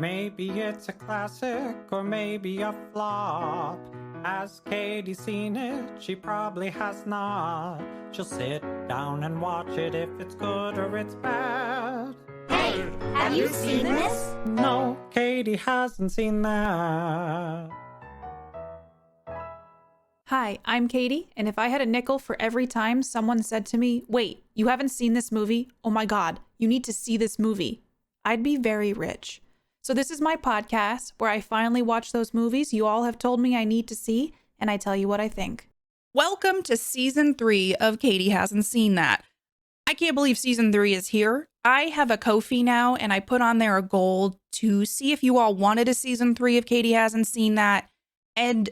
Maybe it's a classic or maybe a flop. Has Katie seen it? She probably has not. She'll sit down and watch it if it's good or it's bad. Hey, have you seen this? No, Katie hasn't seen that. Hi, I'm Katie, and if I had a nickel for every time someone said to me, "Wait, you haven't seen this movie? Oh my God, you need to see this movie," I'd be very rich. So this is my podcast where I finally watch those movies you all have told me I need to see, and I tell you what I think. Welcome to season 3 of Katie Hasn't Seen That. I can't believe season 3 is here. I have a Ko-fi now, and I put on there a goal to see if you all wanted a season 3 of Katie Hasn't Seen That. And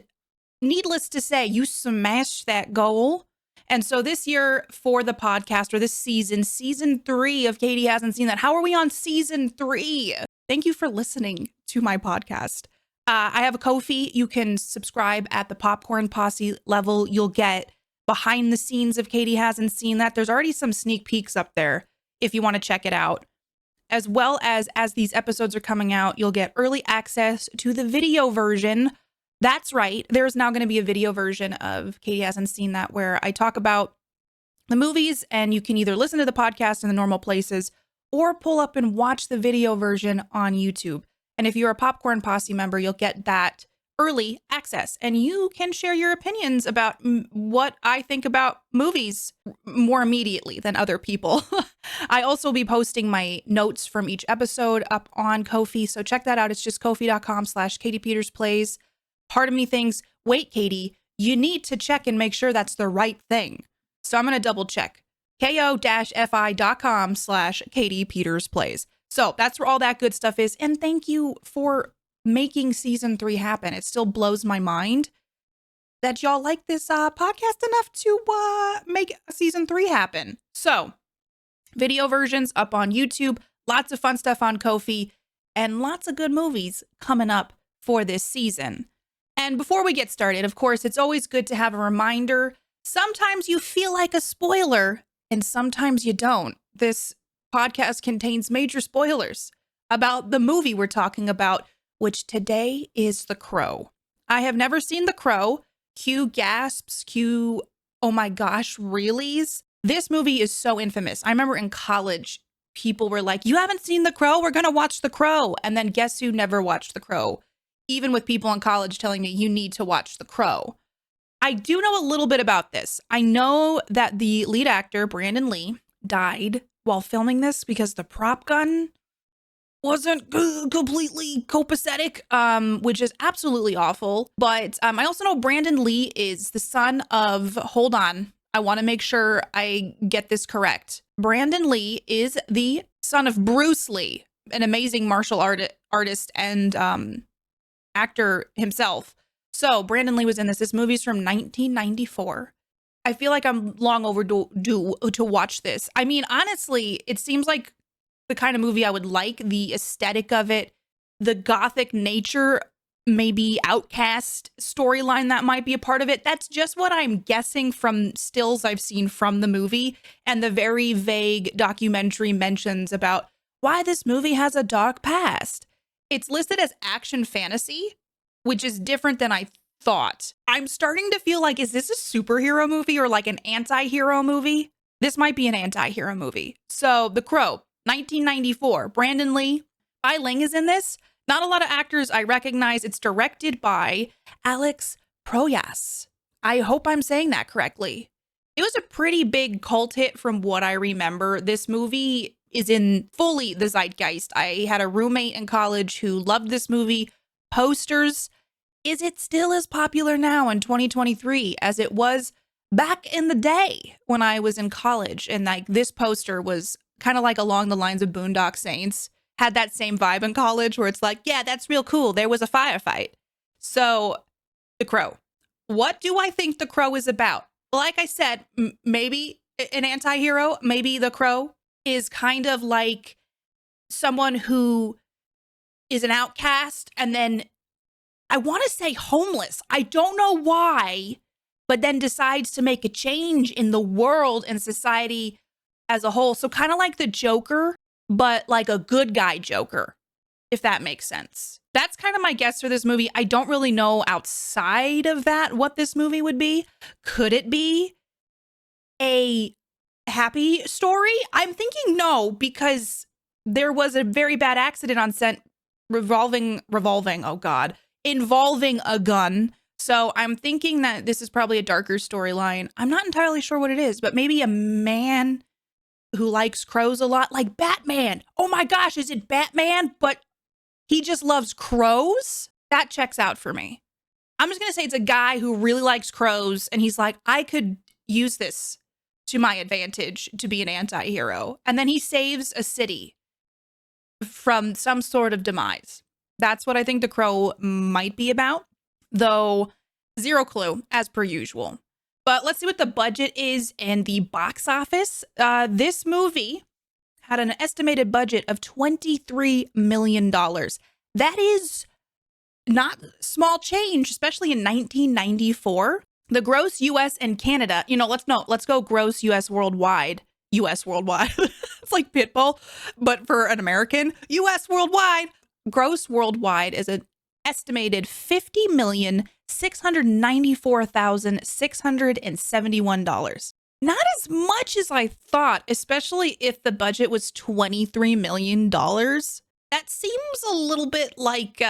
needless to say, you smashed that goal. And so this year for the podcast, or this season 3 of Katie Hasn't Seen That. How are we on season 3? Thank you for listening to my podcast. I have a Ko-fi. You can subscribe at the Popcorn Posse level. You'll get behind the scenes of Katie Hasn't Seen That. There's already some sneak peeks up there if you want to check it out. As well as these episodes are coming out, you'll get early access to the video version. That's right. There's now going to be a video version of Katie Hasn't Seen That where I talk about the movies, and you can either listen to the podcast in the normal places or pull up and watch the video version on YouTube. And if you're a Popcorn Posse member, you'll get that early access, and you can share your opinions about what I think about movies more immediately than other people. I also will be posting my notes from each episode up on Ko-fi, so check that out. It's just ko-fi.com/KatiePetersPlays. Part of me thinks, wait, Katie, you need to check and make sure that's the right thing. So I'm going to double check. ko-fi.com/KatiePetersPlays. So that's where all that good stuff is. And thank you for making season 3 happen. It still blows my mind that y'all like this podcast enough to make season 3 happen. So video versions up on YouTube, lots of fun stuff on Ko-fi, and lots of good movies coming up for this season. And before we get started, of course, it's always good to have a reminder. Sometimes you feel like a spoiler, and sometimes you don't. This podcast contains major spoilers about the movie we're talking about, which today is The Crow. I have never seen The Crow. Cue gasps, cue, oh my gosh, reallys. This movie is so infamous. I remember in college, people were like, "You haven't seen The Crow? We're going to watch The Crow." And then guess who never watched The Crow? Even with people in college telling me you need to watch The Crow. I do know a little bit about this. I know that the lead actor, Brandon Lee, died while filming this because the prop gun wasn't completely copacetic, which is absolutely awful. But I also know Brandon Lee is the son of, hold on, I want to make sure I get this correct. Brandon Lee is the son of Bruce Lee, an amazing martial artist and actor himself. So Brandon Lee was in this. This movie's from 1994. I feel like I'm long overdue to watch this. I mean, honestly, it seems like the kind of movie I would like. The aesthetic of it, the gothic nature, maybe outcast storyline that might be a part of it. That's just what I'm guessing from stills I've seen from the movie and the very vague documentary mentions about why this movie has a dark past. It's listed as action fantasy, which is different than I thought. I'm starting to feel like, is this a superhero movie or like an anti-hero movie? This might be an anti-hero movie. So The Crow, 1994, Brandon Lee. Ai Ling is in this. Not a lot of actors I recognize. It's directed by Alex Proyas. I hope I'm saying that correctly. It was a pretty big cult hit from what I remember. This movie is in fully the zeitgeist. I had a roommate in college who loved this movie. Posters. Is it still as popular now in 2023 as it was back in the day when I was in college? And like this poster was kind of like along the lines of Boondock Saints. Had that same vibe in college where it's like, yeah, that's real cool. There was a firefight. So The Crow. What do I think The Crow is about? Like I said, maybe an anti-hero. Maybe The Crow is kind of like someone who is an outcast and then I want to say homeless. I don't know why, but then decides to make a change in the world and society as a whole. So kind of like the Joker, but like a good guy Joker. if that makes sense. That's kind of my guess for this movie. I don't really know outside of that what this movie would be. Could it be a happy story? I'm thinking no, because there was a very bad accident on set involving a gun. So I'm thinking that this is probably a darker storyline. I'm not entirely sure what it is, but maybe a man who likes crows a lot, like Batman. Oh my gosh, is it Batman? But he just loves crows? That checks out for me. I'm just going to say it's a guy who really likes crows, and he's like, I could use this to my advantage to be an anti-hero. And then he saves a city from some sort of demise. That's what I think The Crow might be about, though zero clue, as per usual. But let's see what the budget is and the box office. This movie had an estimated budget of $23 million. That is not small change, especially in 1994. The gross US and Canada, let's go gross US worldwide. US worldwide. It's like Pitbull, but for an American. US worldwide. Gross worldwide is an estimated $50,694,671. Not as much as I thought, especially if the budget was $23 million. That seems a little bit like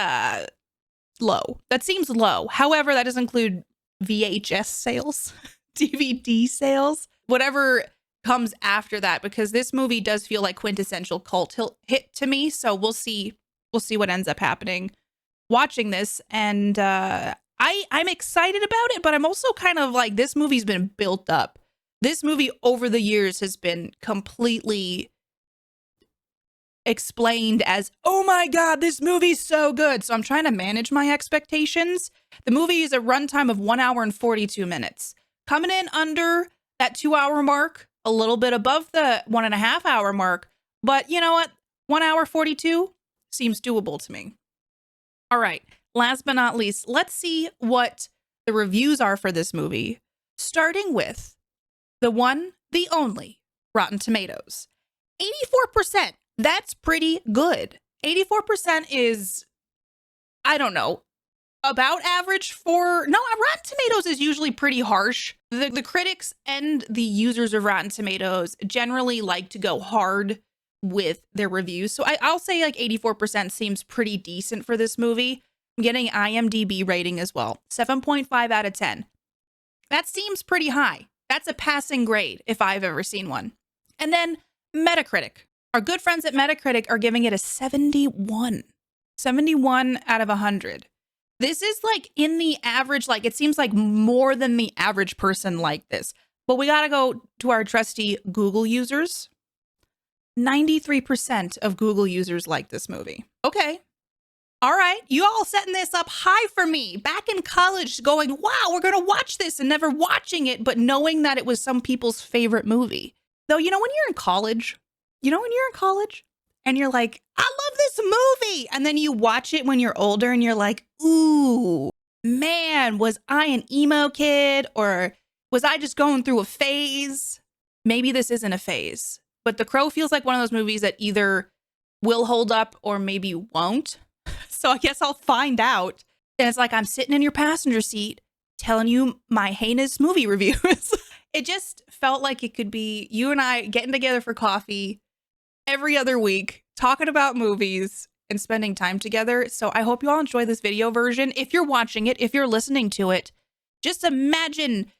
low. That seems low. However, that does include VHS sales, DVD sales, whatever comes after that, because this movie does feel like quintessential cult hit to me. So we'll see what ends up happening watching this. And I'm excited about it, but I'm also kind of like, this movie's been built up. This movie over the years has been completely explained as, oh my God, this movie's so good. So I'm trying to manage my expectations. The movie is a runtime of 1 hour and 42 minutes. Coming in under that 2 hour mark, a little bit above the 1.5 hour mark. But you know what? 1 hour 42 seems doable to me. All right. Last but not least, let's see what the reviews are for this movie. Starting with the one, the only, Rotten Tomatoes. 84%. That's pretty good. 84% is, I don't know, about average for... No, Rotten Tomatoes is usually pretty harsh. The critics and the users of Rotten Tomatoes generally like to go hard with their reviews. So I'll say like 84% seems pretty decent for this movie. I'm getting IMDb rating as well. 7.5 out of 10. That seems pretty high. That's a passing grade if I've ever seen one. And then Metacritic. Our good friends at Metacritic are giving it a 71. 71 out of 100. This is like in the average, like it seems like more than the average person like this. But we got to go to our trusty Google users. 93% of Google users like this movie. Okay. All right. You all setting this up high for me. Back in college going, wow, we're going to watch this, and never watching it, but knowing that it was some people's favorite movie. Though, when you're in college, and you're like, I love this movie. And then you watch it when you're older and you're like, ooh, man, was I an emo kid, or was I just going through a phase? Maybe this isn't a phase, but The Crow feels like one of those movies that either will hold up or maybe won't. So I guess I'll find out. And it's like I'm sitting in your passenger seat telling you my heinous movie reviews. It just felt like it could be you and I getting together for coffee every other week, talking about movies and spending time together. So I hope you all enjoy this video version. If you're watching it, if you're listening to it, just imagine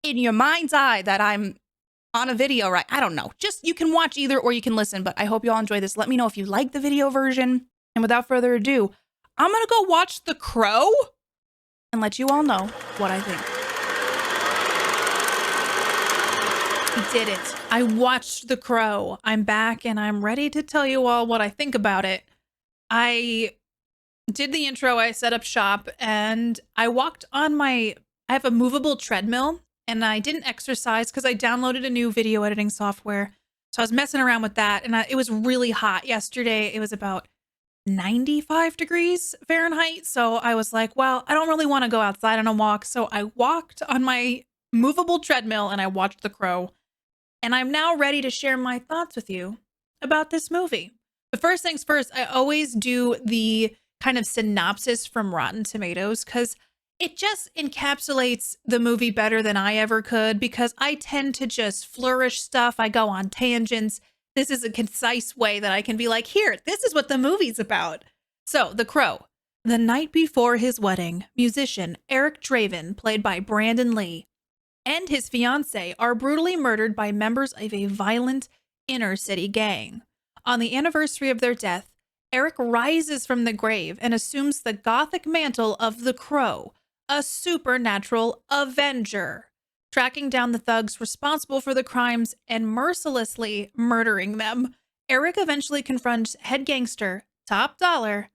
in your mind's eye that I'm on a video, right? I don't know. Just you can watch either or you can listen, but I hope you all enjoy this. Let me know if you like the video version. And without further ado, I'm going to go watch The Crow and let you all know what I think. I did it. I watched The Crow. I'm back and I'm ready to tell you all what I think about it. I did the intro, I set up shop, and I walked on I have a movable treadmill, and I didn't exercise because I downloaded a new video editing software. So I was messing around with that, and it was really hot yesterday. It was about 95 degrees Fahrenheit. So I was like, well, I don't really want to go outside on a walk. So I walked on my movable treadmill and I watched The Crow. And I'm now ready to share my thoughts with you about this movie. But first things first, I always do the kind of synopsis from Rotten Tomatoes because it just encapsulates the movie better than I ever could because I tend to just flourish stuff. I go on tangents. This is a concise way that I can be like, here, this is what the movie's about. So, The Crow. The night before his wedding, musician Eric Draven, played by Brandon Lee, and his fiancée are brutally murdered by members of a violent inner city gang. On the anniversary of their death, Eric rises from the grave and assumes the gothic mantle of the Crow, a supernatural avenger, tracking down the thugs responsible for the crimes and mercilessly murdering them. Eric eventually confronts head gangster Top Dollar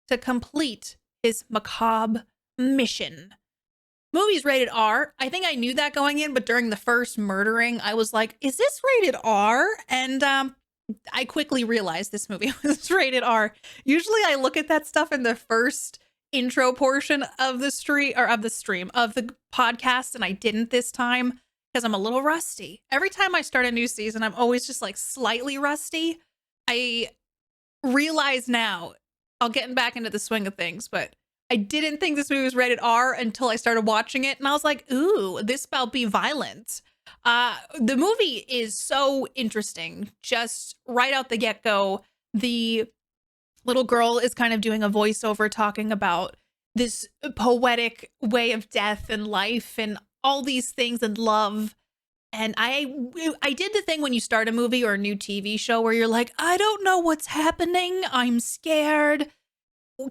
to complete his macabre mission. Movie's rated R. I think I knew that going in, but during the first murdering, I was like, is this rated R? And I quickly realized this movie was rated R. Usually I look at that stuff in the first intro portion of the stream of the podcast, and I didn't this time because I'm a little rusty. Every time I start a new season, I'm always just like slightly rusty. I realize now, I'll get back into the swing of things, but I didn't think this movie was rated R until I started watching it, and I was like, ooh, this about be violent. The movie is so interesting. Just right out the get-go, the little girl is kind of doing a voiceover talking about this poetic way of death and life and all these things and love. And I did the thing when you start a movie or a new TV show where you're like, I don't know what's happening. I'm scared.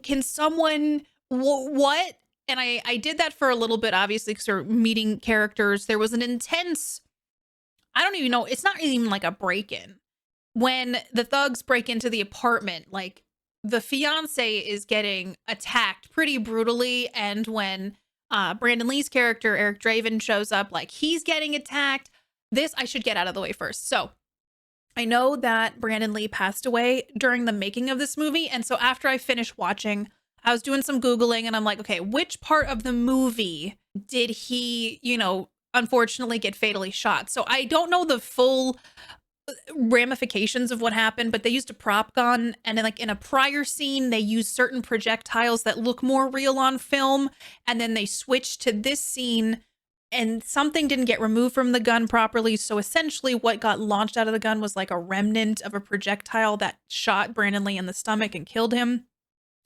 Can someone, what? And I did that for a little bit, obviously, because we're meeting characters. There was an intense, I don't even know, it's not even like a break-in. When the thugs break into the apartment, like the fiance is getting attacked pretty brutally. And when Brandon Lee's character, Eric Draven, shows up, like he's getting attacked. This I should get out of the way first. So I know that Brandon Lee passed away during the making of this movie. And so after I finished watching, I was doing some Googling and I'm like, okay, which part of the movie did he, unfortunately get fatally shot? So I don't know the full ramifications of what happened, but they used a prop gun, and then like in a prior scene they used certain projectiles that look more real on film, and then they switched to this scene and something didn't get removed from the gun properly, so essentially what got launched out of the gun was like a remnant of a projectile that shot Brandon Lee in the stomach and killed him.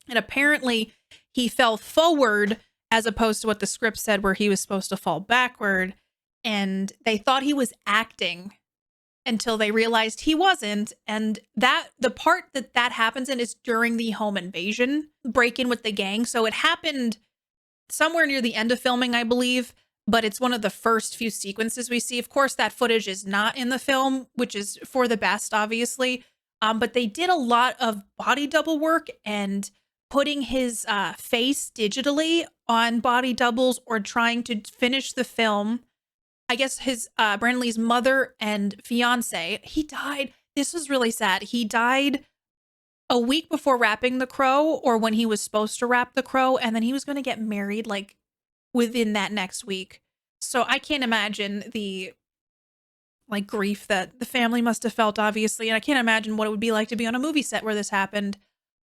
And apparently he fell forward as opposed to what the script said where he was supposed to fall backward, and they thought he was acting until they realized he wasn't. And that the part that happens in is during the home invasion break-in with the gang. So it happened somewhere near the end of filming, I believe, but it's one of the first few sequences we see. Of course, that footage is not in the film, which is for the best, obviously. But they did a lot of body double work and putting his face digitally on body doubles or trying to finish the film. I guess his Brandon Lee's mother and fiance, he died. This was really sad. He died a week before wrapping The Crow, or when he was supposed to wrap The Crow, and then he was going to get married like within that next week. So I can't imagine the like grief that the family must have felt, obviously, and I can't imagine what it would be like to be on a movie set where this happened.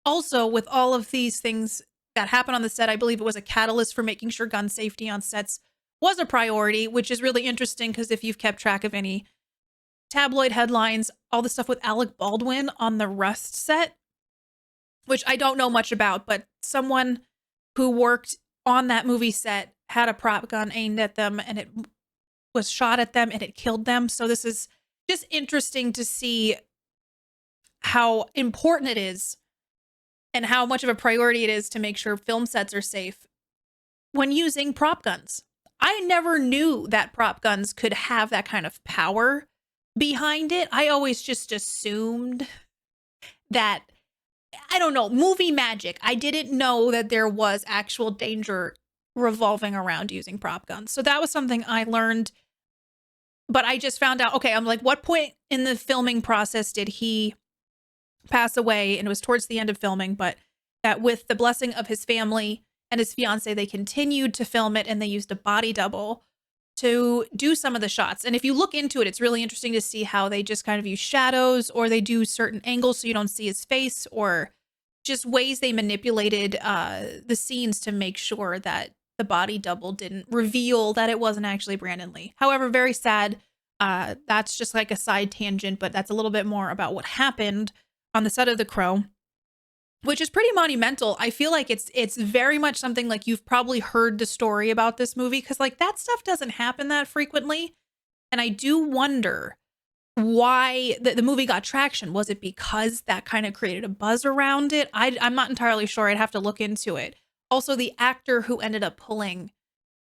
Also, with all of these things that happened on the set, I believe it was a catalyst for making sure gun safety on sets was a priority, which is really interesting because if you've kept track of any tabloid headlines, all the stuff with Alec Baldwin on the Rust set, which I don't know much about, but someone who worked on that movie set had a prop gun aimed at them and it was shot at them and it killed them. So this is just interesting to see how important it is and how much of a priority it is to make sure film sets are safe when using prop guns. I never knew that prop guns could have that kind of power behind it. I always just assumed that, I don't know, movie magic. I didn't know that there was actual danger revolving around using prop guns. So that was something I learned. But I just found out, okay, I'm like, what point in the filming process did he pass away? And it was towards the end of filming, but that with the blessing of his family and his fiance, they continued to film it and they used a body double to do some of the shots. And if you look into it, it's really interesting to see how they just kind of use shadows, or they do certain angles so you don't see his face, or just ways they manipulated the scenes to make sure that the body double didn't reveal that it wasn't actually Brandon Lee. However, very sad. That's just like a side tangent, but that's a little bit more about what happened on the set of The Crow, which is pretty monumental. I feel like it's very much something like you've probably heard the story about this movie, because like that stuff doesn't happen that frequently. And I do wonder why the movie got traction. Was it because that kind of created a buzz around it? I'm not entirely sure. I'd have to look into it. Also, the actor who ended up pulling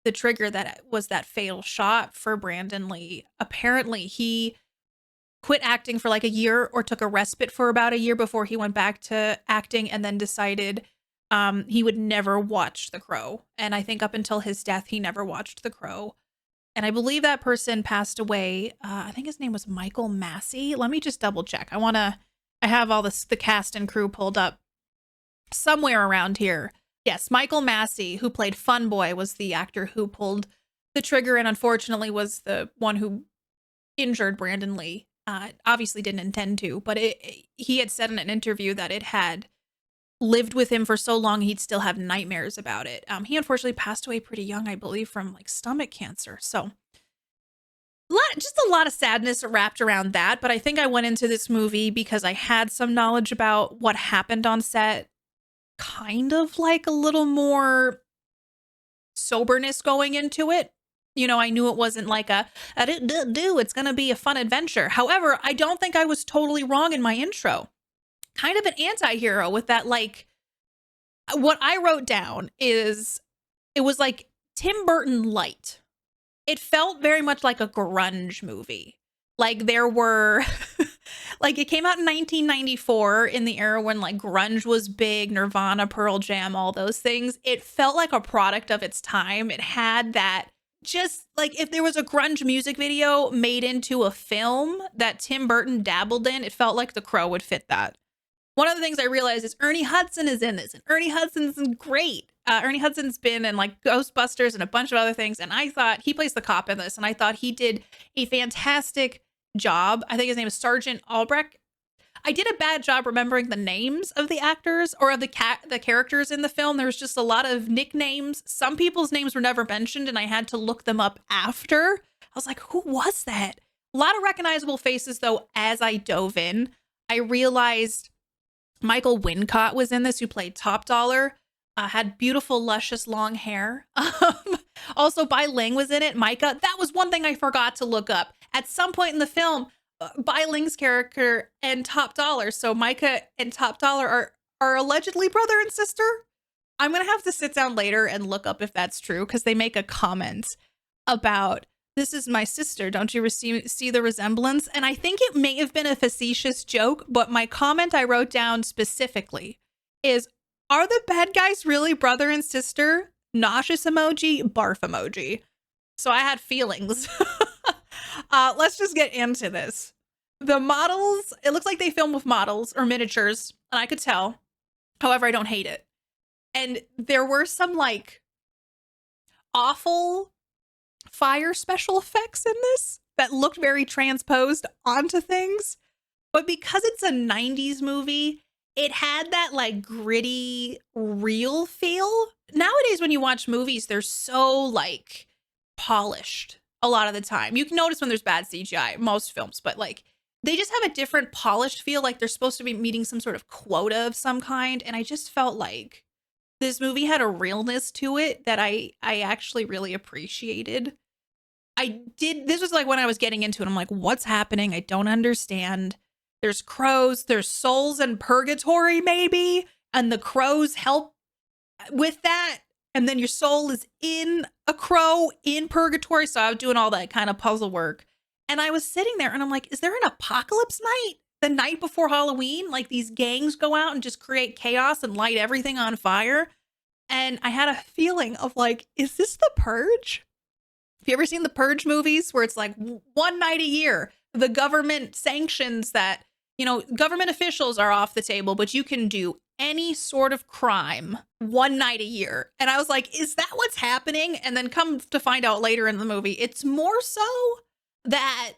the trigger that was that fatal shot for Brandon Lee, apparently he quit acting for like a year, or took a respite for about a year before he went back to acting, and then decided he would never watch The Crow. And I think up until his death, he never watched The Crow. And I believe that person passed away. I think his name was Michael Massey. Let me just double check. I have all the cast and crew pulled up somewhere around here. Yes, Michael Massey, who played Fun Boy, was the actor who pulled the trigger, and unfortunately was the one who injured Brandon Lee. Obviously didn't intend to, but he had said in an interview that it had lived with him for so long he'd still have nightmares about it. He unfortunately passed away pretty young, I believe, from like stomach cancer. So just a lot of sadness wrapped around that. But I think I went into this movie because I had some knowledge about what happened on set, kind of like a little more soberness going into it. You know, I knew it wasn't like it's going to be a fun adventure. However, I don't think I was totally wrong in my intro. Kind of an anti-hero with that, like, what I wrote down is it was like Tim Burton light. It felt very much like a grunge movie. Like there were, like it came out in 1994 in the era when like grunge was big, Nirvana, Pearl Jam, all those things. It felt like a product of its time. It had that, just like if there was a grunge music video made into a film that Tim Burton dabbled in, it felt like The Crow would fit that. One of the things I realized is Ernie Hudson is in this, and Ernie Hudson's great. Ernie Hudson's been in like Ghostbusters and a bunch of other things, and I thought he plays the cop in this, and I thought he did a fantastic job. I think his name is Sergeant Albrecht. I did a bad job remembering the names of the actors or of the characters in the film. There was just a lot of nicknames. Some people's names were never mentioned, and I had to look them up after. I was like, who was that? A lot of recognizable faces, though, as I dove in. I realized Michael Wincott was in this, who played Top Dollar. Had beautiful, luscious, long hair. Also, Bai Ling was in it. Micah. That was one thing I forgot to look up. At some point in the film, Bai Ling's character and Top Dollar, so Micah and Top Dollar are allegedly brother and sister. I'm going to have to sit down later and look up if that's true, because they make a comment about, this is my sister, don't you see the resemblance? And I think it may have been a facetious joke, but my comment I wrote down specifically is, are the bad guys really brother and sister? Nauseous emoji, barf emoji. So I had feelings. Let's just get into this. The models, it looks like they filmed with models or miniatures, and I could tell. However, I don't hate it. And there were some like awful fire special effects in this that looked very transposed onto things. But because it's a 90s movie, it had that like gritty, real feel. Nowadays, when you watch movies, they're so like polished a lot of the time. You can notice when there's bad CGI, most films, but like they just have a different polished feel, like they're supposed to be meeting some sort of quota of some kind. And I just felt like this movie had a realness to it that I actually really appreciated. This was like when I was getting into it, I'm like, what's happening? I don't understand. There's crows, there's souls in purgatory maybe, and the crows help with that. And then your soul is in a crow in purgatory. So I was doing all that kind of puzzle work. And I was sitting there and I'm like, is there an apocalypse night? The night before Halloween? Like these gangs go out and just create chaos and light everything on fire? And I had a feeling of like, is this the Purge? Have you ever seen the Purge movies where it's like one night a year, the government sanctions that government officials are off the table, but you can do any sort of crime one night a year. And I was like, is that what's happening? And then come to find out later in the movie, it's more so that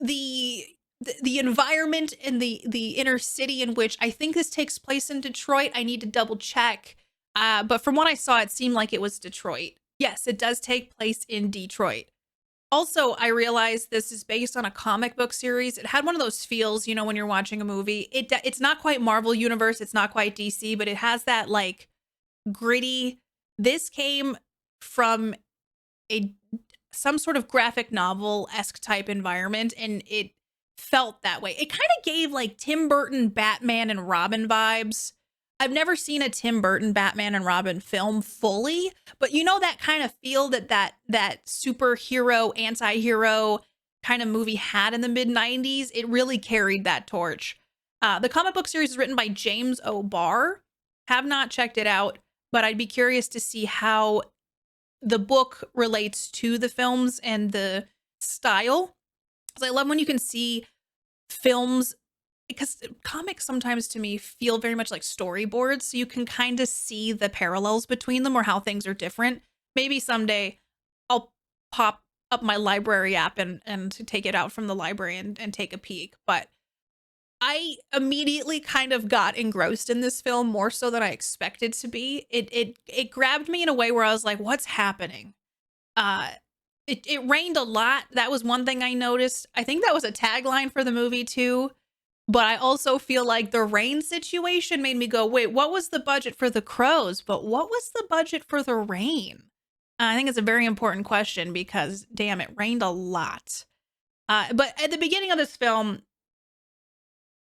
the environment in the inner city in which I think this takes place in Detroit. I need to double check. But from what I saw, it seemed like it was Detroit. Yes, it does take place in Detroit. Also, I realized this is based on a comic book series. It had one of those feels, when you're watching a movie. It's not quite Marvel Universe. It's not quite DC, but it has that like gritty. This came from some sort of graphic novel-esque type environment, and it felt that way. It kind of gave like Tim Burton Batman and Robin vibes. I've never seen a Tim Burton Batman and Robin film fully, but that kind of feel that superhero, anti-hero kind of movie had in the mid-90s. It really carried that torch. The comic book series is written by James O. Barr. Have not checked it out, but I'd be curious to see how the book relates to the films and the style. Because I love when you can see films, because comics sometimes to me feel very much like storyboards. So you can kind of see the parallels between them or how things are different. Maybe someday I'll pop up my library app and take it out from the library and take a peek. But I immediately kind of got engrossed in this film more so than I expected to be. It grabbed me in a way where I was like, what's happening? It rained a lot. That was one thing I noticed. I think that was a tagline for the movie too. But I also feel like the rain situation made me go, wait, what was the budget for the crows? But what was the budget for the rain? I think it's a very important question because, damn, it rained a lot. But at the beginning of this film,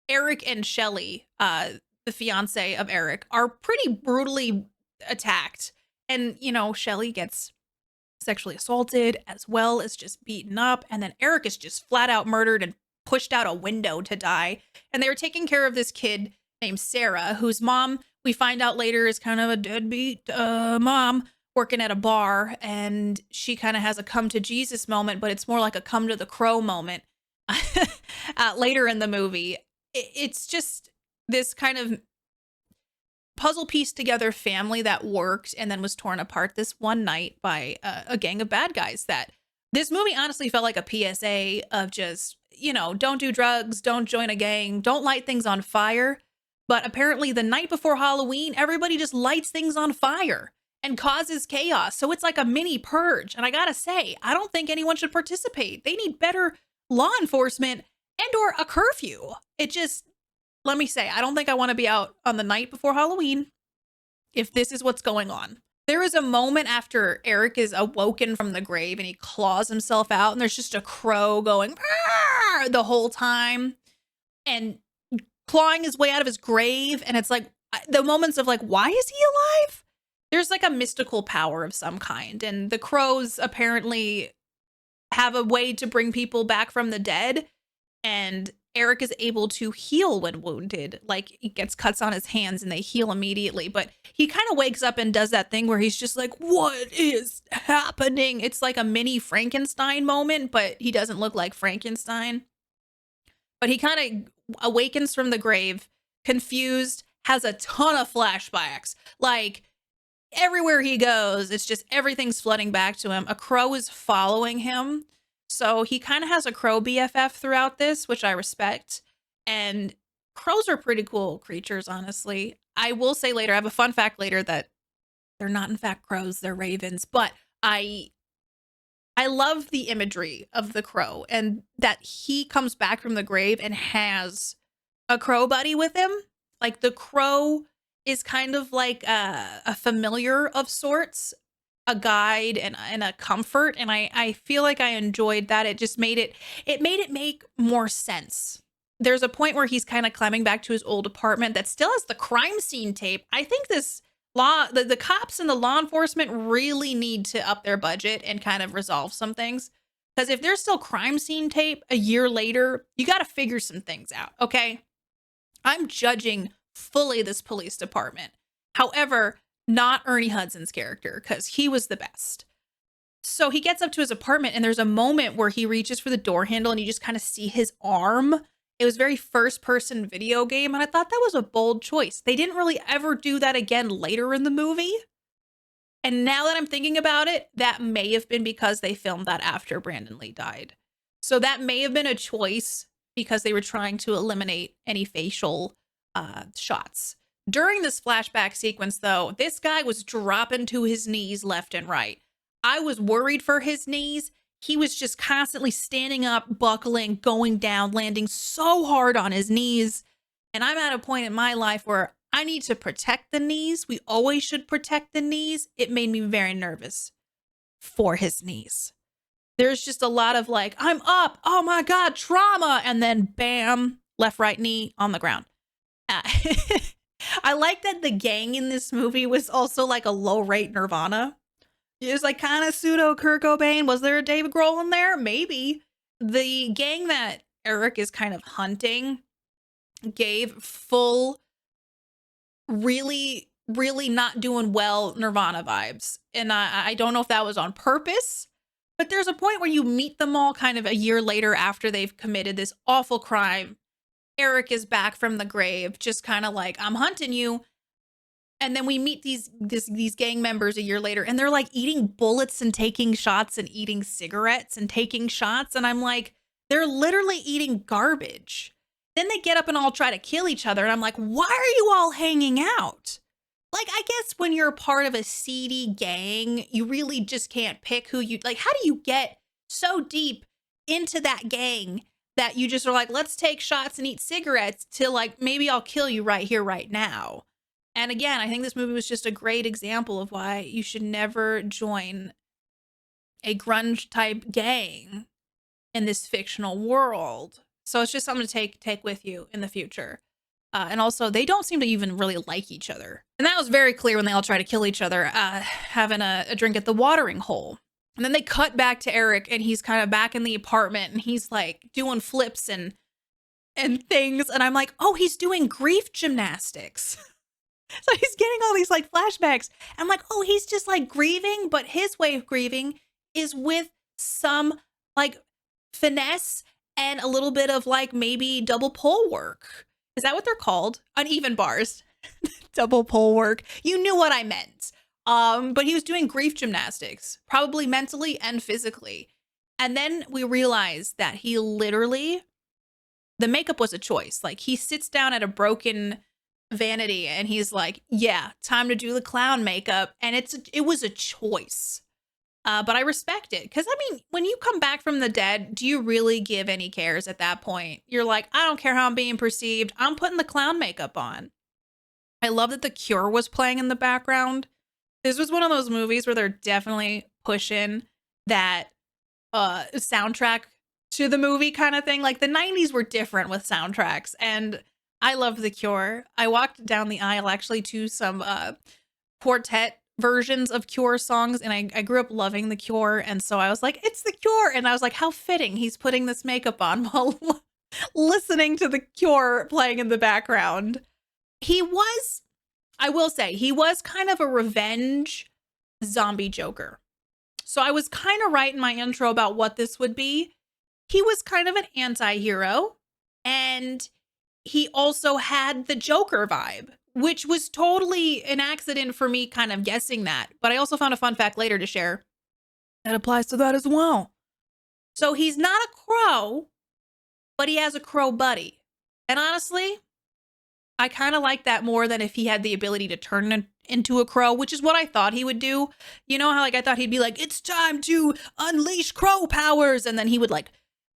Eric and Shelley, the fiance of Eric, are pretty brutally attacked. And, Shelley gets sexually assaulted as well as just beaten up. And then Eric is just flat out murdered and pushed out a window to die. And they were taking care of this kid named Sarah, whose mom, we find out later, is kind of a deadbeat mom working at a bar. And she kind of has a come to Jesus moment, but it's more like a come to the crow moment later in the movie. It's just this kind of puzzle piece together family that worked and then was torn apart this one night by a gang of bad guys. That this movie honestly felt like a PSA of just, don't do drugs, don't join a gang, don't light things on fire. But apparently the night before Halloween, everybody just lights things on fire and causes chaos. So it's like a mini purge. And I gotta say, I don't think anyone should participate. They need better law enforcement and or a curfew. It just, let me say, I don't think I want to be out on the night before Halloween if this is what's going on. There is a moment after Eric is awoken from the grave and he claws himself out, and there's just a crow going the whole time and clawing his way out of his grave. And it's like the moments of like, why is he alive? There's like a mystical power of some kind. And the crows apparently have a way to bring people back from the dead. And Eric is able to heal when wounded. Like, he gets cuts on his hands and they heal immediately. But he kind of wakes up and does that thing where he's just like, what is happening? It's like a mini Frankenstein moment, but he doesn't look like Frankenstein. But he kind of awakens from the grave, confused, has a ton of flashbacks. Like, everywhere he goes, it's just everything's flooding back to him. A crow is following him. So he kind of has a crow BFF throughout this, which I respect. And crows are pretty cool creatures, honestly. I will say later, I have a fun fact later that they're not in fact crows, they're ravens. But I love the imagery of the crow and that he comes back from the grave and has a crow buddy with him. Like, the crow is kind of like a familiar of sorts, a guide and a comfort. And I feel like I enjoyed that. It just made it make more sense. There's a point where he's kind of climbing back to his old apartment that still has the crime scene tape. I think the cops and the law enforcement really need to up their budget and kind of resolve some things. Because if there's still crime scene tape a year later, you got to figure some things out. Okay. I'm judging fully this police department. However, not Ernie Hudson's character, because he was the best. So he gets up to his apartment and there's a moment where he reaches for the door handle and you just kind of see his arm It was very first person video game. And I thought that was a bold choice. They didn't really ever do that again later in the movie. And now that I'm thinking about it, that may have been because they filmed that after Brandon Lee died. So that may have been a choice because they were trying to eliminate any facial shots. During this flashback sequence, though, this guy was dropping to his knees left and right. I was worried for his knees. He was just constantly standing up, buckling, going down, landing so hard on his knees. And I'm at a point in my life where I need to protect the knees. We always should protect the knees. It made me very nervous for his knees. There's just a lot of like, I'm up. Oh my God, trauma. And then bam, left, right knee on the ground. I like that the gang in this movie was also like a low rate Nirvana. It was like kind of pseudo Kurt Cobain. Was there a David Grohl in there? Maybe. The gang that Eric is kind of hunting gave full, really, really not doing well Nirvana vibes. And I don't know if that was on purpose, but there's a point where you meet them all kind of a year later after they've committed this awful crime. Eric is back from the grave, just kind of like, I'm hunting you. And then we meet these gang members a year later, and they're like eating bullets and taking shots and eating cigarettes and taking shots. And I'm like, they're literally eating garbage. Then they get up and all try to kill each other. And I'm like, why are you all hanging out? Like, I guess when you're a part of a seedy gang, you really just can't pick who you like. How do you get so deep into that gang that you just are like, let's take shots and eat cigarettes till like, maybe I'll kill you right here, right now. And again, I think this movie was just a great example of why you should never join a grunge type gang in this fictional world. So it's just something to take with you in the future. And also, they don't seem to even really like each other. And that was very clear when they all try to kill each other, having a drink at the watering hole. And then they cut back to Eric, and he's kind of back in the apartment, and he's like doing flips and things. And I'm like, oh, he's doing grief gymnastics. So he's getting all these like flashbacks. I'm like, oh, he's just like grieving, but his way of grieving is with some like finesse and a little bit of like maybe double pole work. Is that what they're called? Uneven bars. Double pole work. You knew what I meant. But he was doing grief gymnastics, probably mentally and physically. And then we realized that he literally, the makeup was a choice. Like he sits down at a broken vanity and he's like, yeah, time to do the clown makeup. And it was a choice. But I respect it. Because, I mean, when you come back from the dead, do you really give any cares at that point? You're like, I don't care how I'm being perceived. I'm putting the clown makeup on. I love that The Cure was playing in the background. This was one of those movies where they're definitely pushing that soundtrack to the movie kind of thing. Like the 90s were different with soundtracks. And I loved The Cure. I walked down the aisle actually to some quartet versions of Cure songs, and I grew up loving The Cure, and so I was like, it's The Cure, and I was like, how fitting he's putting this makeup on while listening to The Cure playing in the background. He was, I will say, he was kind of a revenge zombie Joker. So I was kind of right in my intro about what this would be. He was kind of an anti-hero, and he also had the Joker vibe, which was totally an accident for me kind of guessing that. But I also found a fun fact later to share that applies to that as well. So he's not a crow, but he has a crow buddy. And honestly, I kind of like that more than if he had the ability to turn into a crow, which is what I thought he would do. You know how like I thought he'd be like, it's time to unleash crow powers. And then he would like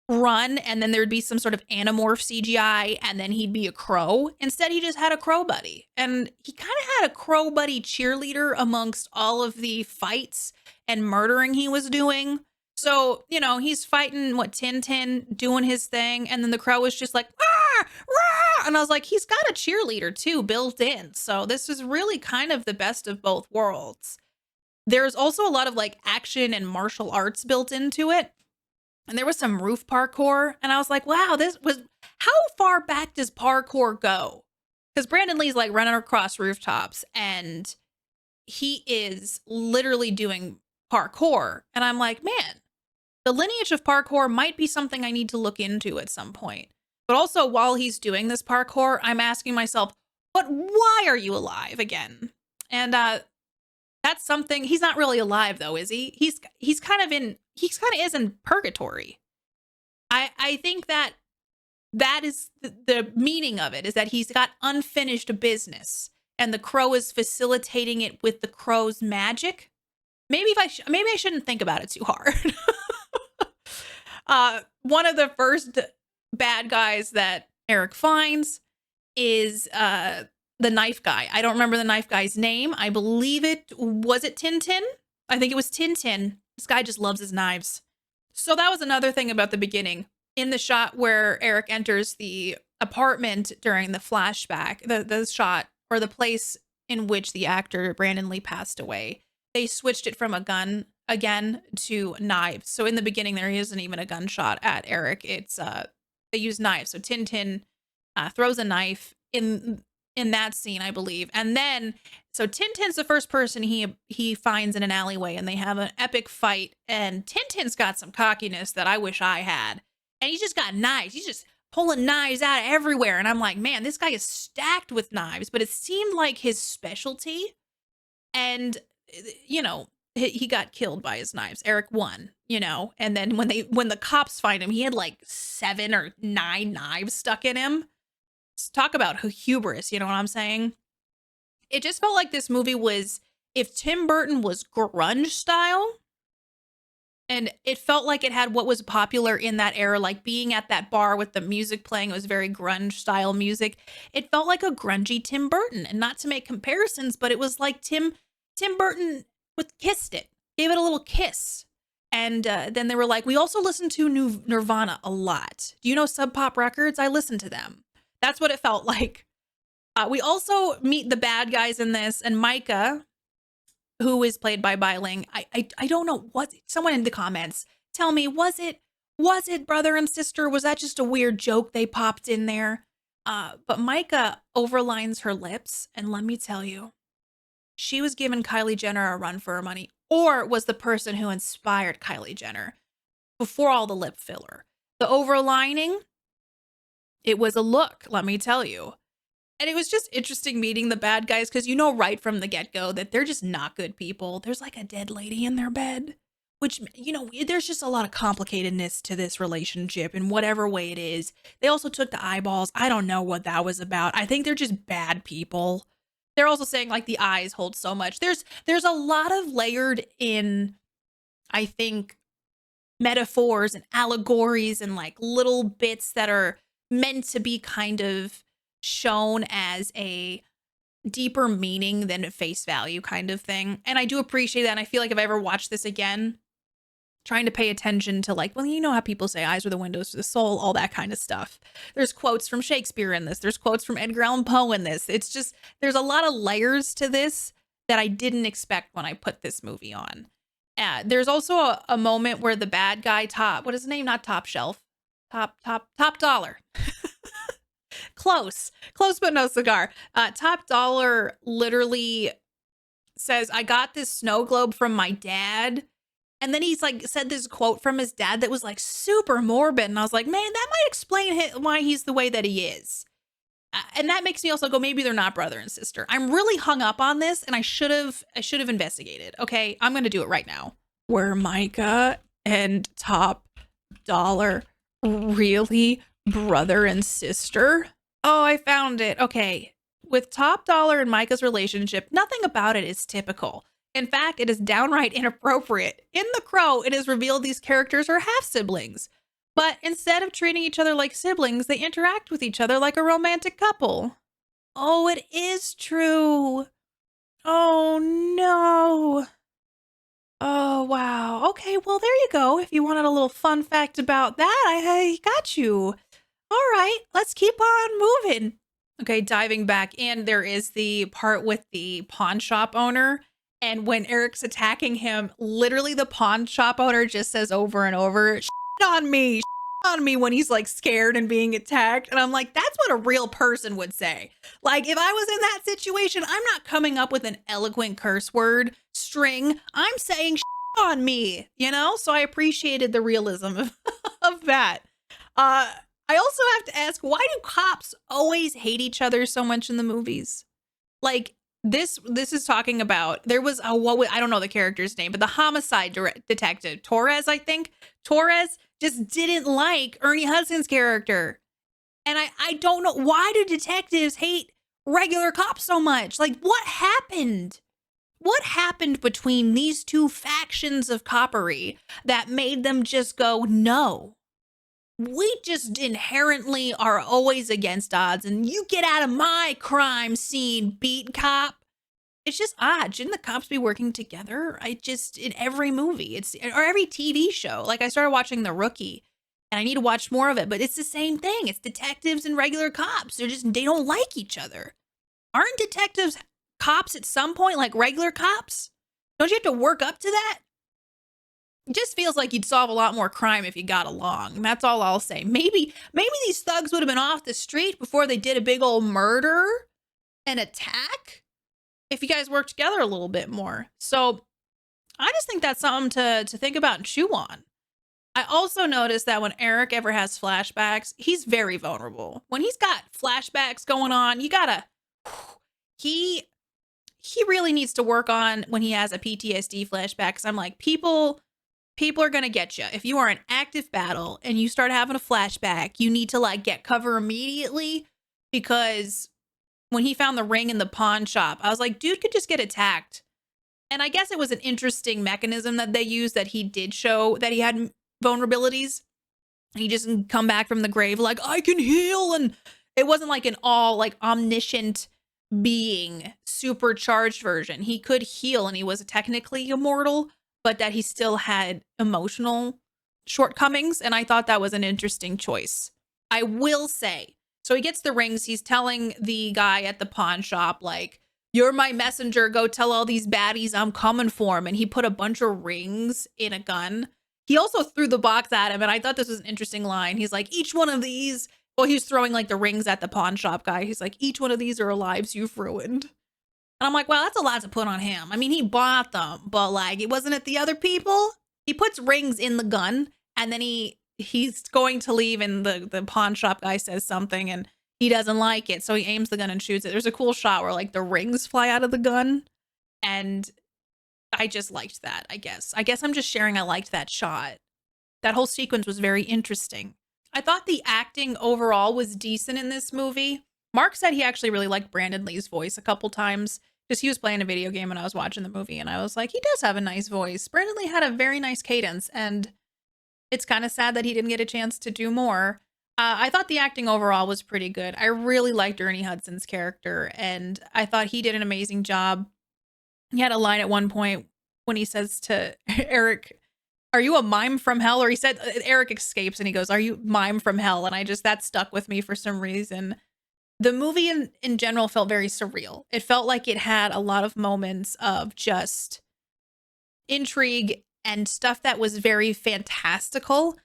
run, and then there'd be some sort of animorph CGI, and then he'd be a crow. Instead, he just had a crow buddy, and he kind of had a crow buddy cheerleader amongst all of the fights and murdering he was doing. So, you know, he's fighting Tintin, doing his thing, and then the crow was just like, rah, rah! And I was like, he's got a cheerleader too built in. So this is really kind of the best of both worlds. There's also a lot of like action and martial arts built into it. And there was some roof parkour. And I was like, wow, how far back does parkour go? Because Brandon Lee's like running across rooftops and he is literally doing parkour. And I'm like, man, the lineage of parkour might be something I need to look into at some point. But also while he's doing this parkour, I'm asking myself, but why are you alive again? And that's something. He's not really alive though, is he? He's kind of is in purgatory. I think that is the meaning of it, is that he's got unfinished business and the crow is facilitating it with the crow's magic. Maybe I shouldn't think about it too hard. One of the first bad guys that Eric finds is the knife guy. I don't remember the knife guy's name. I believe was it Tintin? I think it was Tintin. This guy just loves his knives. So that was another thing about the beginning. In the shot where Eric enters the apartment during the flashback, the shot or the place in which the actor Brandon Lee passed away, they switched it from a gun again to knives. So in the beginning, there isn't even a gunshot at Eric. It's they use knives. So Tintin throws a knife in that scene, I believe. And then, so Tintin's the first person he finds in an alleyway, and they have an epic fight. And Tintin's got some cockiness that I wish I had. And he's just got knives. He's just pulling knives out of everywhere. And I'm like, man, this guy is stacked with knives. But it seemed like his specialty. And, you know, he got killed by his knives. Eric won, you know. And then when the cops find him, he had like 7 or 9 knives stuck in him. Talk about hubris, you know what I'm saying? It just felt like this movie was, if Tim Burton was grunge style, and it felt like it had what was popular in that era, like being at that bar with the music playing. It was very grunge style music. It felt like a grungy Tim Burton, and not to make comparisons, but it was like Tim Burton kissed it, gave it a little kiss. And then they were like, we also listen to Nirvana a lot. Do you know Sub Pop Records? I listen to them. That's what it felt like. We also meet the bad guys in this, and Micah, who is played by Bai-Ling. I don't know, what, someone in the comments tell me, was it brother and sister? Was that just a weird joke they popped in there? But Micah overlines her lips, and let me tell you, she was giving Kylie Jenner a run for her money, or was the person who inspired Kylie Jenner before all the lip filler. The overlining, it was a look, let me tell you. And it was just interesting meeting the bad guys, because you know right from the get-go that they're just not good people. There's like a dead lady in their bed, which, you know, there's just a lot of complicatedness to this relationship in whatever way it is. They also took the eyeballs. I don't know what that was about. I think they're just bad people. They're also saying like the eyes hold so much. There's a lot of layered in, I think, metaphors and allegories and like little bits that are meant to be kind of shown as a deeper meaning than face value kind of thing. And I do appreciate that. And I feel like if I ever watch this again, trying to pay attention to like, well, you know how people say eyes are the windows to the soul, all that kind of stuff. There's quotes from Shakespeare in this. There's quotes from Edgar Allan Poe in this. It's just, there's a lot of layers to this that I didn't expect when I put this movie on. There's also a moment where the bad guy, what is his name? Not Top Shelf. Top Dollar. Close, but no cigar. Top Dollar literally says, I got this snow globe from my dad. And then he's like said this quote from his dad that was like super morbid. And I was like, man, that might explain why he's the way that he is. And that makes me also go, maybe they're not brother and sister. I'm really hung up on this, and I should have investigated. Okay, I'm going to do it right now. Were Micah and Top Dollar really brother and sister? Oh, I found it. Okay. With Top Dollar and Micah's relationship, nothing about it is typical. In fact, it is downright inappropriate. In The Crow, it is revealed these characters are half-siblings. But instead of treating each other like siblings, they interact with each other like a romantic couple. Oh, it is true. Oh, no. Oh, wow. Okay, well, there you go. If you wanted a little fun fact about that, I got you. All right, let's keep on moving. Okay, diving back in, there is the part with the pawn shop owner. And when Eric's attacking him, literally the pawn shop owner just says over and over, shit on me when he's like scared and being attacked. And I'm like, that's what a real person would say. Like if I was in that situation, I'm not coming up with an eloquent curse word string. I'm saying shit on me, you know? So I appreciated the realism of that. I I also have to ask, why do cops always hate each other so much in the movies? Like, this is talking about, there was I don't know the character's name, but the homicide detective, Torres, I think. Torres just didn't like Ernie Hudson's character. And I don't know, why do detectives hate regular cops so much? Like, what happened? What happened between these two factions of coppery that made them just go, no? We just inherently are always against odds, and you get out of my crime scene, beat cop. It's just odd. Shouldn't the cops be working together? In every movie, or every TV show. Like, I started watching The Rookie, and I need to watch more of it, but it's the same thing. It's detectives and regular cops. They don't like each other. Aren't detectives cops at some point, like regular cops? Don't you have to work up to that? It just feels like you'd solve a lot more crime if you got along. And that's all I'll say. Maybe these thugs would have been off the street before they did a big old murder and attack if you guys worked together a little bit more. So I just think that's something to think about and chew on. I also noticed that when Eric ever has flashbacks, he's very vulnerable. When he's got flashbacks going on, he really needs to work on when he has a PTSD flashback. Cause I'm like, people are going to get you. If you are in active battle and you start having a flashback, you need to like get cover immediately, because when he found the ring in the pawn shop, I was like, dude could just get attacked. And I guess it was an interesting mechanism that they used, that he did show that he had vulnerabilities. He just come back from the grave like, I can heal. And it wasn't like an all like omniscient being, supercharged version. He could heal and he was technically immortal, but that he still had emotional shortcomings. And I thought that was an interesting choice. I will say, so he gets the rings. He's telling the guy at the pawn shop, like, you're my messenger. Go tell all these baddies I'm coming for him. And he put a bunch of rings in a gun. He also threw the box at him. And I thought this was an interesting line. He's like, each one of these, well, he's throwing like the rings at the pawn shop guy. He's like, each one of these are lives you've ruined. And I'm like, well, that's a lot to put on him. I mean, he bought them, but like, it wasn't it the other people? He puts rings in the gun, and then he's going to leave, and the pawn shop guy says something, and he doesn't like it, so he aims the gun and shoots it. There's a cool shot where like the rings fly out of the gun, and I just liked that, I guess. I'm just sharing I liked that shot. That whole sequence was very interesting. I thought the acting overall was decent in this movie. Mark said he actually really liked Brandon Lee's voice a couple times, because he was playing a video game and I was watching the movie, and I was like, he does have a nice voice. Brandon Lee had a very nice cadence, and it's kind of sad that he didn't get a chance to do more. I thought the acting overall was pretty good. I really liked Ernie Hudson's character, and I thought he did an amazing job. He had a line at one point when he says to Eric, are you a mime from hell? Or he said, Eric escapes and he goes, are you mime from hell? And that stuck with me for some reason. The movie in general felt very surreal. It felt like it had a lot of moments of just intrigue and stuff that was very fantastical.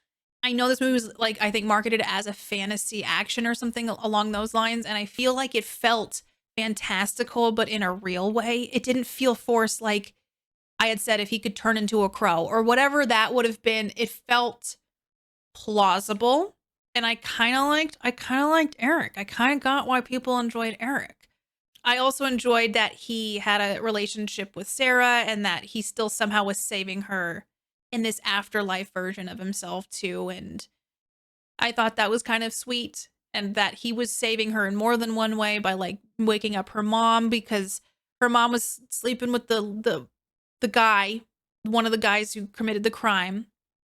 I know this movie was like, I think marketed as a fantasy action or something along those lines. And I feel like it felt fantastical, but in a real way. It didn't feel forced. Like I had said, if he could turn into a crow or whatever that would have been, it felt plausible. And I kind of liked Eric. I kind of got why people enjoyed Eric. I also enjoyed that he had a relationship with Sarah, and that he still somehow was saving her in this afterlife version of himself too. And I thought that was kind of sweet, and that he was saving her in more than one way by like waking up her mom, because her mom was sleeping with the guy, one of the guys who committed the crime,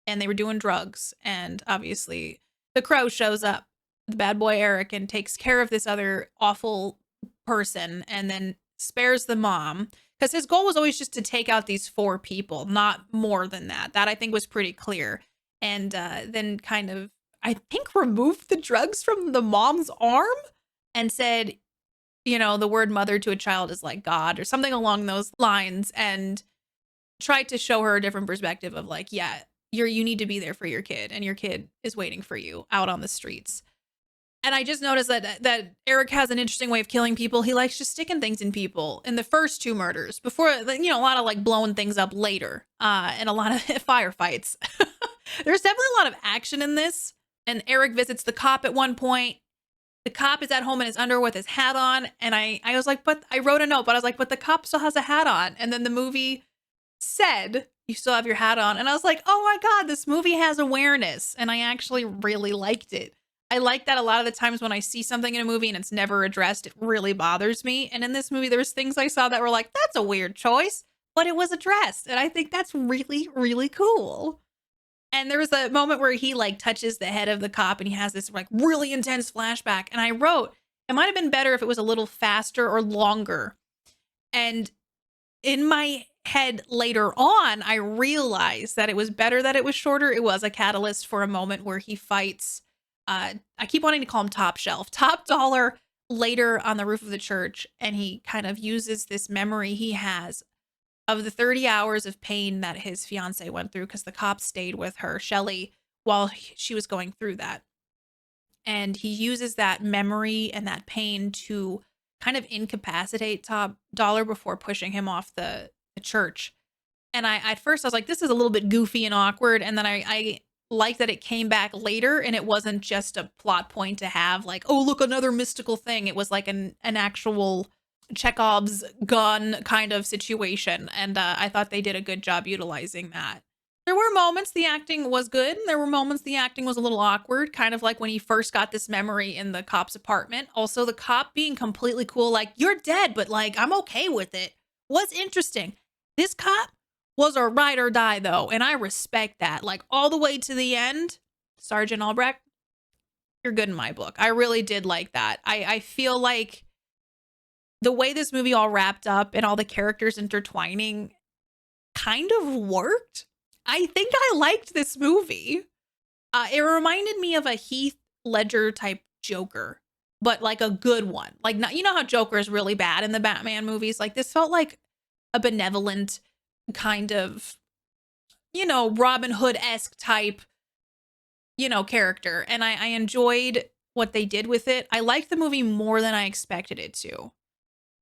and they were doing drugs. And obviously the crow shows up, the bad boy Eric, and takes care of this other awful person, and then spares the mom, because his goal was always just to take out these 4 people, not more than that. That I think was pretty clear. And then kind of, I think, removed the drugs from the mom's arm and said, you know, the word mother to a child is like God or something along those lines, and tried to show her a different perspective of like, yeah, you need to be there for your kid, and your kid is waiting for you out on the streets. And I just noticed that Eric has an interesting way of killing people. He likes just sticking things in people in the first 2 murders before, you know, a lot of like blowing things up later, and a lot of firefights. There's definitely a lot of action in this. And Eric visits the cop at one point. The cop is at home in his underwear with his hat on. And I was like, but I wrote a note, but I was like, but the cop still has a hat on. And then the movie said, you still have your hat on. And I was like, oh my God, this movie has awareness. And I actually really liked it. I like that a lot of the times when I see something in a movie and it's never addressed, it really bothers me. And in this movie, there was things I saw that were like, that's a weird choice, but it was addressed. And I think that's really, really cool. And there was a moment where he like touches the head of the cop and he has this like really intense flashback. And I wrote, it might have been better if it was a little faster or longer. And in my head later on, I realized that it was better that it was shorter. It was a catalyst for a moment where he fights. I keep wanting to call him Top Shelf, Top Dollar later on the roof of the church. And he kind of uses this memory he has of the 30 hours of pain that his fiance went through because the cop stayed with her, Shelly, while she was going through that. And he uses that memory and that pain to kind of incapacitate Top Dollar before pushing him off the church. And at first I was like, this is a little bit goofy and awkward. And then I like that it came back later and it wasn't just a plot point to have like, oh, look, another mystical thing. It was like an actual Chekhov's gun kind of situation. And I thought they did a good job utilizing that. There were moments the acting was good. And there were moments the acting was a little awkward, kind of like when he first got this memory in the cop's apartment. Also, the cop being completely cool, like, you're dead, but like, I'm okay with it, was interesting. This cop was a ride or die, though, and I respect that. Like, all the way to the end, Sergeant Albrecht, you're good in my book. I really did like that. I feel like the way this movie all wrapped up and all the characters intertwining kind of worked. I think I liked this movie. It reminded me of a Heath Ledger type Joker, but like a good one. Like, not, you know how Joker is really bad in the Batman movies? Like, this felt like a benevolent kind of, you know, Robin Hood-esque type, you know, character. And I enjoyed what they did with it. I liked the movie more than I expected it to.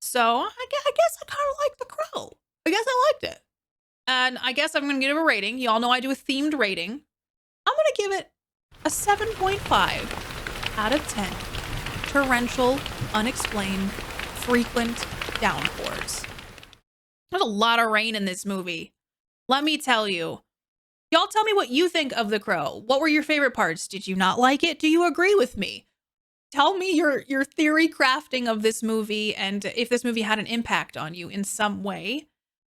So I guess I kind of like The Crow. I guess I liked it. And I guess I'm going to give it a rating. Y'all know I do a themed rating. I'm going to give it a 7.5 out of 10. Torrential, unexplained, frequent downpours. There's a lot of rain in this movie. Let me tell you. Y'all tell me what you think of The Crow. What were your favorite parts? Did you not like it? Do you agree with me? Tell me your theory crafting of this movie and if this movie had an impact on you in some way.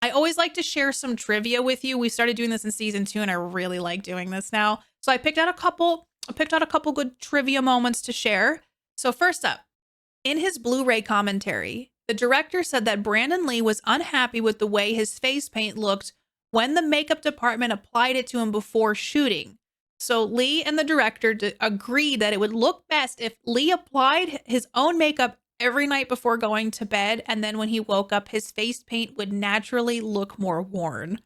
I always like to share some trivia with you. We started doing this in season 2 and I really like doing this now. So I picked out a couple good trivia moments to share. So first up, in his Blu-ray commentary, the director said that Brandon Lee was unhappy with the way his face paint looked when the makeup department applied it to him before shooting. So Lee and the director agreed that it would look best if Lee applied his own makeup every night before going to bed, and then when he woke up, his face paint would naturally look more worn.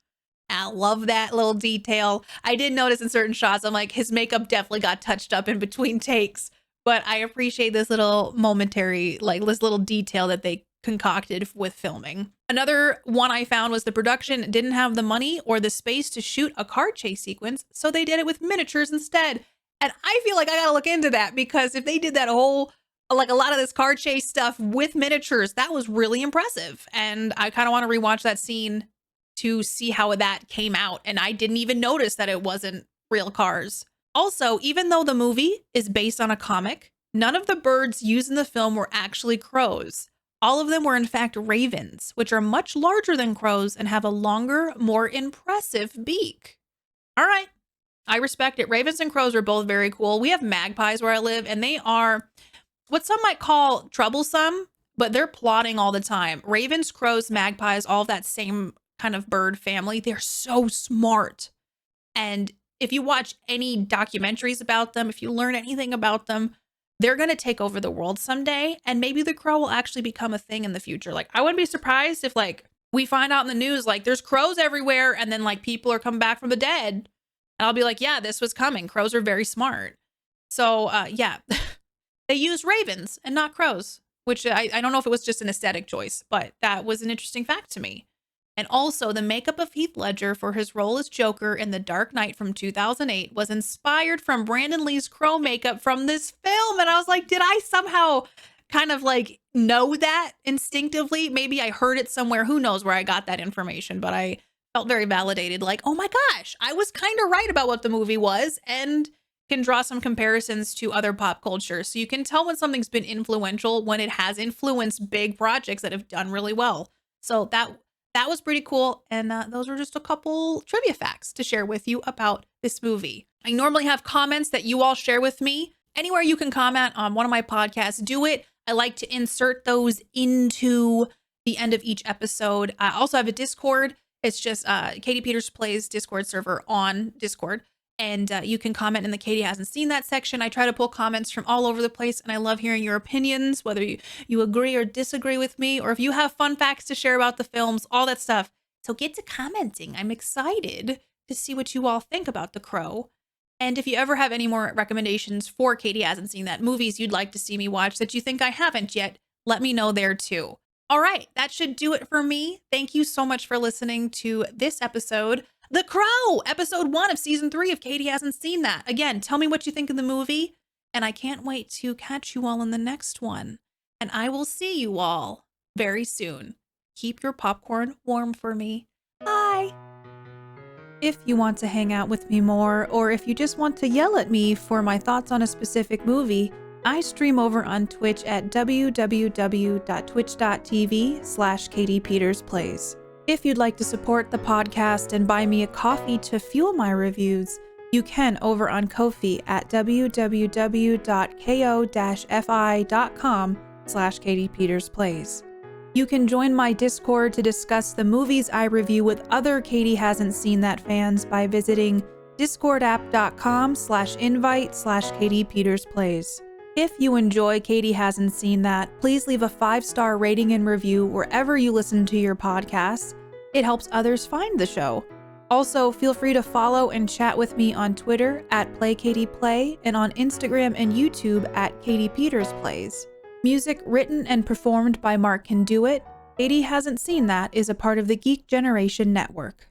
I love that little detail. I did notice in certain shots, I'm like, his makeup definitely got touched up in between takes, but I appreciate this little momentary, like this little detail that they concocted with filming. Another one I found was the production didn't have the money or the space to shoot a car chase sequence, so they did it with miniatures instead. And I feel like I gotta look into that, because if they did that whole, like a lot of this car chase stuff with miniatures, that was really impressive. And I kind of want to rewatch that scene to see how that came out. And I didn't even notice that it wasn't real cars. Also, even though the movie is based on a comic, none of the birds used in the film were actually crows. All of them were in fact ravens, which are much larger than crows and have a longer, more impressive beak. All right, I respect it. Ravens and crows are both very cool. We have magpies where I live, and they are what some might call troublesome, but they're plotting all the time. Ravens, crows, magpies, all of that same kind of bird family. They're so smart. And if you watch any documentaries about them, if you learn anything about them, they're going to take over the world someday. And maybe the crow will actually become a thing in the future. Like, I wouldn't be surprised if like we find out in the news, like there's crows everywhere. And then like people are coming back from the dead. And I'll be like, yeah, this was coming. Crows are very smart. So yeah. They used ravens and not crows, which I don't know if it was just an aesthetic choice, but that was an interesting fact to me. And also, the makeup of Heath Ledger for his role as Joker in The Dark Knight from 2008 was inspired from Brandon Lee's Crow makeup from this film. And I was like, did I somehow kind of like know that instinctively? Maybe I heard it somewhere. Who knows where I got that information, but I felt very validated. Like, oh my gosh, I was kind of right about what the movie was, and can draw some comparisons to other pop culture. So you can tell when something's been influential when it has influenced big projects that have done really well. So that was pretty cool. And those were just a couple trivia facts to share with you about this movie. I normally have comments that you all share with me. Anywhere you can comment on one of my podcasts, do it. I like to insert those into the end of each episode. I also have a Discord. It's just Katie Peters Plays Discord server on Discord. And you can comment in the Katie Hasn't Seen That section. I try to pull comments from all over the place, and I love hearing your opinions, whether you agree or disagree with me, or if you have fun facts to share about the films, all that stuff. So get to commenting. I'm excited to see what you all think about The Crow. And if you ever have any more recommendations for Katie Hasn't Seen That, movies you'd like to see me watch that you think I haven't yet, let me know there too. All right, that should do it for me. Thank you so much for listening to this episode, The Crow, episode 1 of season 3 of Katie Hasn't Seen That. Again, tell me what you think of the movie, and I can't wait to catch you all in the next one. And I will see you all very soon. Keep your popcorn warm for me. Bye. If you want to hang out with me more, or if you just want to yell at me for my thoughts on a specific movie, I stream over on Twitch at www.twitch.tv/KatiePetersPlays. If you'd like to support the podcast and buy me a coffee to fuel my reviews, you can over on Ko-fi at www.ko-fi.com/KatiePetersPlays. You can join my Discord to discuss the movies I review with other Katie Hasn't Seen That fans by visiting discordapp.com/invite/KatiePetersPlays. If you enjoy Katie Hasn't Seen That, please leave a 5-star rating and review wherever you listen to your podcasts. It helps others find the show. Also, feel free to follow and chat with me on Twitter at PlayKatiePlay and on Instagram and YouTube at KatiePetersPlays. Music written and performed by Mark Can Do It. Katie Hasn't Seen That is a part of the Geek Generation Network.